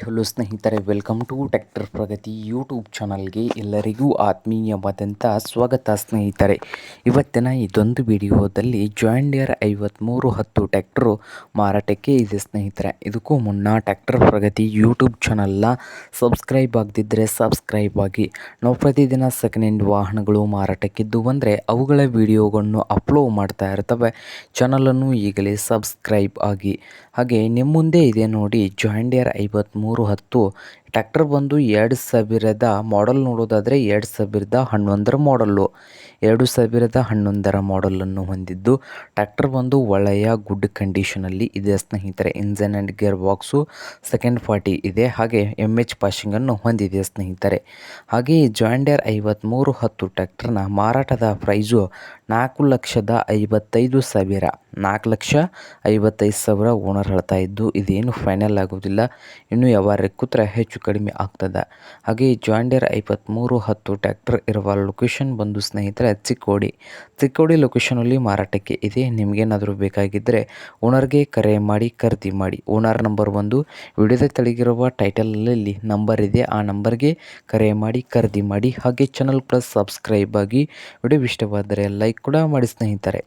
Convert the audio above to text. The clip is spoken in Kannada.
ಹಲೋ ಸ್ನೇಹಿತರೆ, welcome to tractor Pragati YouTube ಚಾನಲ್ಗೆ ಎಲ್ಲರಿಗೂ ಆತ್ಮೀಯವಾದಂಥ ಸ್ವಾಗತ ಸ್ನೇಹಿತರೆ. ಇವತ್ತಿನ ಇದೊಂದು ವಿಡಿಯೋದಲ್ಲಿ ಜಾನ್ ಡಿಯರ್ 5310 ಟ್ರ್ಯಾಕ್ಟರು ಮಾರಾಟಕ್ಕೆ ಇದೆ ಸ್ನೇಹಿತರೆ. ಇದಕ್ಕೂ ಮುನ್ನ ಟ್ರ್ಯಾಕ್ಟರ್ ಪ್ರಗತಿ ಯೂಟ್ಯೂಬ್ ಚಾನಲ್ನ ಸಬ್ಸ್ಕ್ರೈಬ್ ಆಗದಿದ್ದರೆ ಸಬ್ಸ್ಕ್ರೈಬ್ ಆಗಿ. ನಾವು ಪ್ರತಿದಿನ ಸೆಕೆಂಡ್ ಹ್ಯಾಂಡ್ ವಾಹನಗಳು ಮಾರಾಟಕ್ಕಿದ್ದು ಬಂದರೆ ಅವುಗಳ ವಿಡಿಯೋಗಳನ್ನು ಅಪ್ಲೋಡ್ ಮಾಡ್ತಾ ಇರ್ತವೆ. ಚಾನಲನ್ನು ಈಗಲೇ ಸಬ್ಸ್ಕ್ರೈಬ್ ಆಗಿ. ಹಾಗೆ ನಿಮ್ಮ ಮುಂದೆ ಇದೆ ನೋಡಿ ಜಾನ್ ಡಿಯರ್ 5310 ಟ್ರ್ಯಾಕ್ಟರ್ ಬಂದು 2000 ಮಾಡಲ್ ನೋಡೋದಾದರೆ 2011 ಮಾಡಲ್ಲು. 2011 ಮಾಡಲನ್ನು ಹೊಂದಿದ್ದು ಟ್ರ್ಯಾಕ್ಟರ್ ಬಂದು ಒಳ್ಳೆಯ ಗುಡ್ ಕಂಡೀಷನಲ್ಲಿ ಇದೆ ಸ್ನೇಹಿತರೆ. Engine and gear box second party ಇದೆ. ಹಾಗೆ MH ಪಾಸಿಂಗನ್ನು ಹೊಂದಿದೆ ಸ್ನೇಹಿತರೆ. ಹಾಗೆ ಜಾನ್ ಡಿಯರ್ 5310 ಟ್ರ್ಯಾಕ್ಟರ್ನ ಮಾರಾಟದ ಪ್ರೈಸು 4,55,000. 4,55,000 ಓನರ್ ಹೇಳ್ತಾ ಇದ್ದು, ಇದೇನು ಫೈನಲ್ ಆಗೋದಿಲ್ಲ, ಇನ್ನು ವ್ಯವಹಾರ ಕೂತ್ರೆ ಹೆಚ್ಚು ಕಡಿಮೆ ಆಗ್ತದೆ. ಹಾಗೆ ಜಾನ್ ಡಿಯರ್ 5310 ಟ್ರ್ಯಾಕ್ಟರ್ ಇರುವ ಲೊಕೇಶನ್ ಬಂದು ಸ್ನೇಹಿತರೆ ಚಿಕ್ಕೋಡಿ ಲೊಕೇಶನಲ್ಲಿ ಮಾರಾಟಕ್ಕೆ ಇದೆ. ನಿಮಗೇನಾದರೂ ಬೇಕಾಗಿದ್ದರೆ ಓನರ್ಗೆ ಕರೆ ಮಾಡಿ ಖರೀದಿ ಮಾಡಿ. ಓನರ್ ನಂಬರ್ ಬಂದು ವಿಡಿಯೋದ ತೆಳಗಿರುವ ಟೈಟಲಲ್ಲಿ ನಂಬರ್ ಇದೆ, ಆ ನಂಬರ್ಗೆ ಕರೆ ಮಾಡಿ ಖರೀದಿ ಮಾಡಿ. ಹಾಗೆ ಚಾನಲ್ ಪ್ಲಸ್ ಸಬ್ಸ್ಕ್ರೈಬ್ ಆಗಿ. ವಿಡಿಯೋ ಇಷ್ಟವಾದರೆ ಲೈಕ್ ಕೂಡ ಮಾಡಿ ಸ್ನೇಹಿತರೆ.